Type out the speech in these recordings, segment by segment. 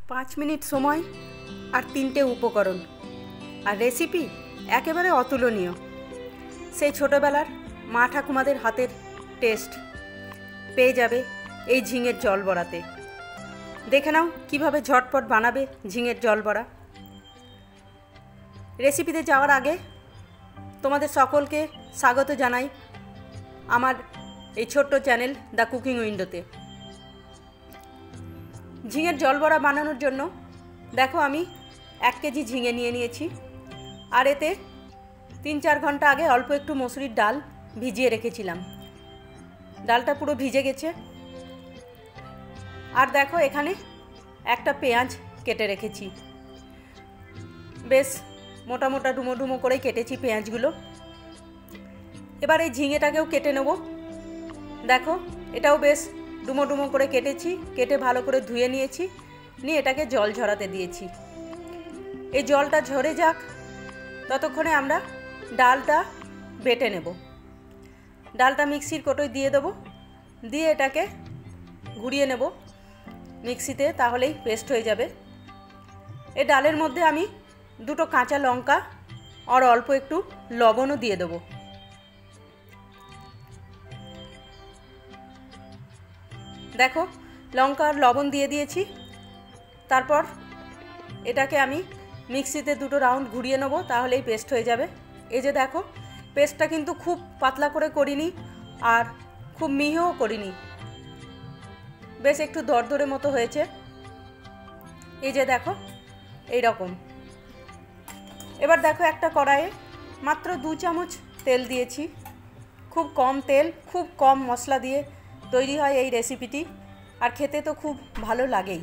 5 minute সময় আর 3টে উপকরণ আর রেসিপি একেবারে অতুলনীয়। সেই ছোটোবেলার মা ঠাকুমাদের হাতের টেস্ট পেয়ে যাবে এই ঝিঙের জল বড়াতে। দেখে নাও কিভাবে ঝটপট বানাবে ঝিঙের জল বড়া। রেসিপিতে যাওয়ার আগে তোমাদের সকলকে স্বাগত জানাই আমার এই ছোট্ট চ্যানেল দ্য কুকিং উইন্ডোতে। ঝিঙের জল বড়া বানানোর জন্য দেখো আমি 1 কেজি ঝিঙে নিয়ে নিয়েছি, আর এতে 3-4 ঘন্টা আগে অল্প একটু মসুরির ডাল ভিজিয়ে রেখেছিলাম। ডালটা পুরো ভিজে গেছে। আর দেখো এখানে একটা পেঁয়াজ কেটে রেখেছি, বেশ মোটা মোটা ডুমো ডুমো করে কেটেছি পেঁয়াজগুলো। এবার এই ঝিঙেটাকেও কেটে নেব। দেখো এটাও বেশ ডুমো ডুমো করে কেটেছি, কেটে ভালো করে ধুয়ে নিয়েছি, নিয়ে এটাকে জল ঝরাতে দিয়েছি। এই জলটা ঝরে যাক, ততক্ষণে আমরা ডালটা বেটে নেব। ডালটা মিক্সির কোটোয় দিয়ে দেবো, দিয়ে এটাকে ঘুরিয়ে নেব মিক্সিতে, তাহলেই পেস্ট হয়ে যাবে। এই ডালের মধ্যে আমি 2টো কাঁচা লঙ্কা আর অল্প একটু লবণও দিয়ে দেবো। দেখো লঙ্কা আর লবণ দিয়ে দিয়েছি। তারপর এটাকে আমি মিক্সিতে 2টো রাউন্ড ঘুরিয়ে নেব, তাহলেই পেস্ট হয়ে যাবে। এই যে দেখো পেস্টটা কিন্তু খুব পাতলা করে করিনি আর খুব মিহিও করিনি, বেশ একটু দরদরে মতো হয়েছে। এই যে দেখো এই রকম। এবার দেখো একটা কড়াইয়ে মাত্র 2 চামচ তেল দিয়েছি। খুব কম তেল, খুব কম মশলা দিয়ে তৈরি হয় এই রেসিপিটি, আর খেতে তো খুব ভালো লাগেই।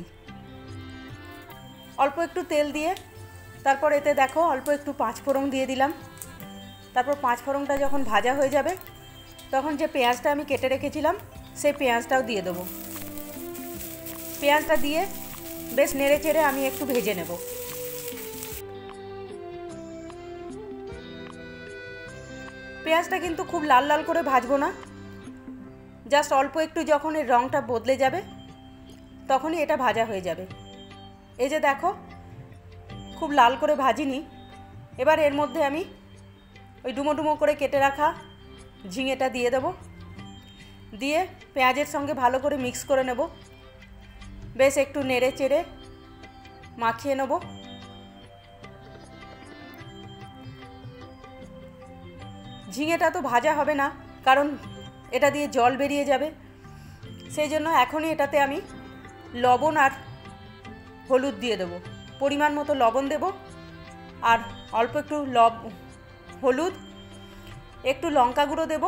অল্প একটু তেল দিয়ে তারপর এতে দেখো অল্প একটু 5 ফোড়ন দিয়ে দিলাম। তারপর 5 ফোড়নটা যখন ভাজা হয়ে যাবে, তখন যে পেঁয়াজটা আমি কেটে রেখেছিলাম সেই পেঁয়াজটাও দিয়ে দেবো। পেঁয়াজটা দিয়ে বেশ নেড়ে চেড়ে আমি একটু ভেজে নেব। পেঁয়াজটা কিন্তু খুব লাল লাল করে ভাজবো না, জাস্ট অল্প একটু যখন এর রঙটা বদলে যাবে তখনই এটা ভাজা হয়ে যাবে। এই যে দেখো খুব লাল করে ভাজিনি। এবার এর মধ্যে আমি ওই ডুমো ডুমো করে কেটে রাখা ঝিঙেটা দিয়ে দেবো, দিয়ে পেঁয়াজের সঙ্গে ভালো করে মিক্স করে নেব। বেশ একটু নেড়ে চেড়ে মাখিয়ে নেব। ঝিঙেটা তো ভাজা হবে না, কারণ এটা দিয়ে জল বেরিয়ে যাবে। সেই জন্য এখনই এটাতে আমি লবণ আর হলুদ দিয়ে দেব। পরিমাণ মতো লবণ দেব, আর অল্প একটু হলুদ, একটু লঙ্কা গুঁড়ো দেব,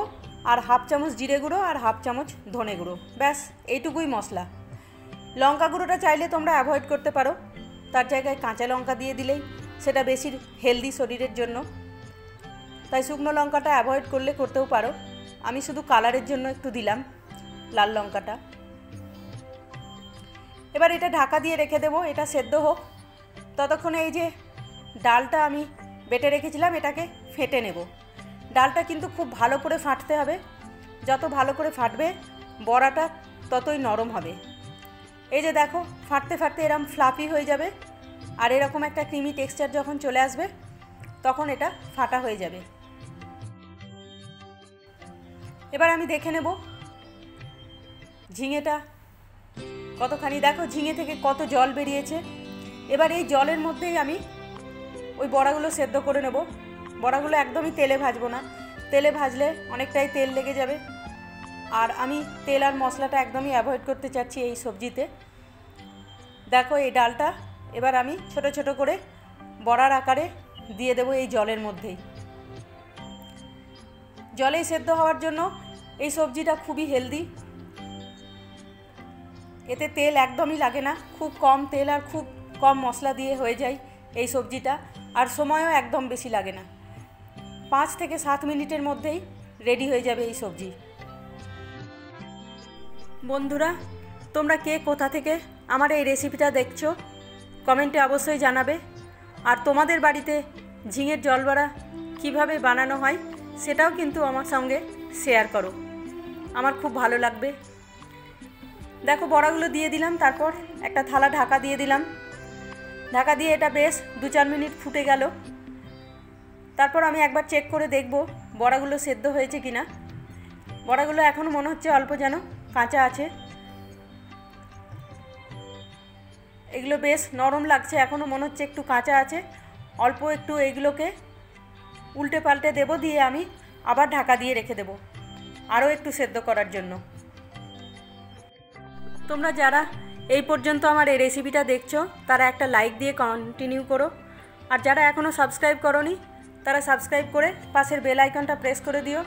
আর 1/2 চামচ জিরে গুঁড়ো আর 1/2 চামচ ধনে গুঁড়ো। ব্যাস এইটুকুই মশলা। লঙ্কা গুঁড়োটা চাইলে তোমরা অ্যাভয়েড করতে পারো, তার জায়গায় কাঁচা লঙ্কা দিয়ে দিলেই সেটা বেশি হেলদি শরীরের জন্য। তাই শুকনো লঙ্কাটা অ্যাভয়েড করলে করতেও পারো। আমি শুধু কালারের জন্য একটু দিলাম লাল লঙ্কাটা। এবার এটা ঢাকা দিয়ে রেখে দেবো, এটা সেদ্ধ হোক। ততক্ষণে এই যে ডালটা আমি বেটে রেখেছিলাম এটাকে ফেটে নেব। ডালটা কিন্তু খুব ভালো করে ফাটতে হবে, যত ভালো করে ফাটবে বড়াটা ততই নরম হবে। এই যে দেখো ফাটতে ফাটতে এরকম ফ্লাফি হয়ে যাবে, আর এরকম একটা ক্রিমি টেক্সচার যখন চলে আসবে তখন এটা ফাটা হয়ে যাবে। এবার আমি দেখে নেব ঝিঙেটা কতখানি। দেখো ঝিঙে থেকে কত জল বেরিয়েছে। এবার এই জলের মধ্যেই আমি ওই বড়াগুলো সেদ্ধ করে নেব। বড়াগুলো একদমই তেলে ভাজবো না, তেলে ভাজলে অনেকটাই তেল লেগে যাবে, আর আমি তেল আর মশলাটা একদমই অ্যাভয়েড করতে চাচ্ছি এই সবজিতে। দেখো এই ডালটা এবার আমি ছোট ছোট করে বড়ার আকারে দিয়ে দেবো এই জলের মধ্যেই। জলেই সেদ্ধ হওয়ার জন্য এই সবজিটা খুবই হেলদি। এতে তেল একদমই লাগে না, খুব কম তেল আর খুব কম মশলা দিয়ে হয়ে যায় এই সবজিটা, আর সময়ও একদম বেশি লাগে না। 5 থেকে 7 মিনিটের মধ্যেই রেডি হয়ে যাবে এই সবজি। বন্ধুরা, তোমরা কে কোথা থেকে আমার এই রেসিপিটা দেখছো কমেন্টে অবশ্যই জানাবে, আর তোমাদের বাড়িতে ঝিঙের জল বড়া কীভাবে বানানো হয় সেটাও কিন্তু আমার সঙ্গে শেয়ার করো, আমার খুব ভালো লাগবে। দেখো বড়াগুলো দিয়ে দিলাম, তারপর একটা থালা ঢাকা দিয়ে দিলাম ঢাকা দিয়ে এটা বেশ 2-4 মিনিট ফুটে গেল। তারপর আমি একবার চেক করে দেখব বড়াগুলো সেদ্ধ হয়েছে কিনা। বড়াগুলো এখনও মনে হচ্ছে অল্প যেন কাঁচা আছে, এগুলো বেশ নরম লাগছে, এখনও মনে হচ্ছে একটু কাঁচা আছে। অল্প একটু এইগুলোকে উল্টে পাল্টে দেব, দিয়ে আমি আবার ঢাকা দিয়ে রেখে দেব আরও একটু সেদ্ধ করার জন্য। তোমরা যারা এই পর্যন্ত আমার এই রেসিপিটা দেখছো তারা একটা লাইক দিয়ে কন্টিনিউ করো, আর যারা এখনও সাবস্ক্রাইব করোনি তারা সাবস্ক্রাইব করে পাশের বেল আইকনটা প্রেস করে দিও,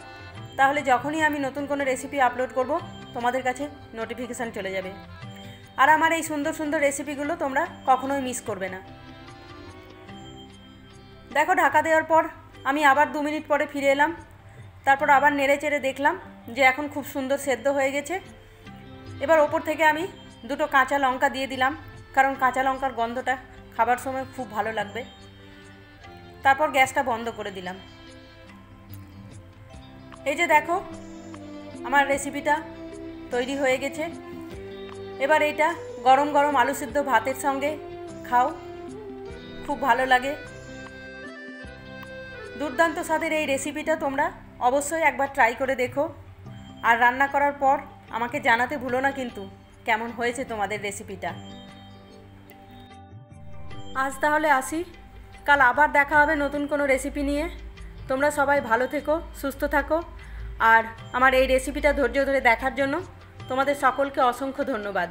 তাহলে যখনই আমি নতুন কোনো রেসিপি আপলোড করব তোমাদের কাছে নোটিফিকেশান চলে যাবে। আর আমার এই সুন্দর সুন্দর রেসিপিগুলো তোমরা কখনোই মিস করবে না। দেখো ঢাকা দেওয়ার পর আমি আবার 2 মিনিট পরে ফিরে এলাম। তারপর আবার নেড়ে চেড়ে দেখলাম যে এখন খুব সুন্দর সেদ্ধ হয়ে গেছে। এবার ওপর থেকে আমি 2টো কাঁচা লঙ্কা দিয়ে দিলাম, কারণ কাঁচা লঙ্কার গন্ধটা খাবার সময় খুব ভালো লাগবে। তারপর গ্যাসটা বন্ধ করে দিলাম। এই যে দেখো আমার রেসিপিটা তৈরি হয়ে গেছে। এবার এইটা গরম গরম আলু সিদ্ধ ভাতের সঙ্গে খাও, খুব ভালো লাগে। দুর্দান্ত স্বাদের এই রেসিপিটা তোমরা অবশ্যই একবার ট্রাই করে দেখো, আর রান্না করার পর আমাকে জানাতে ভুলো না কিন্তু কেমন হয়েছে তোমাদের রেসিপিটা। আজ তাহলে আসি, কাল আবার দেখা হবে নতুন কোনো রেসিপি নিয়ে। তোমরা সবাই ভালো থেকো, সুস্থ থাকো, আর আমার এই রেসিপিটা ধৈর্য ধরে দেখার জন্য তোমাদের সকলকে অসংখ্য ধন্যবাদ।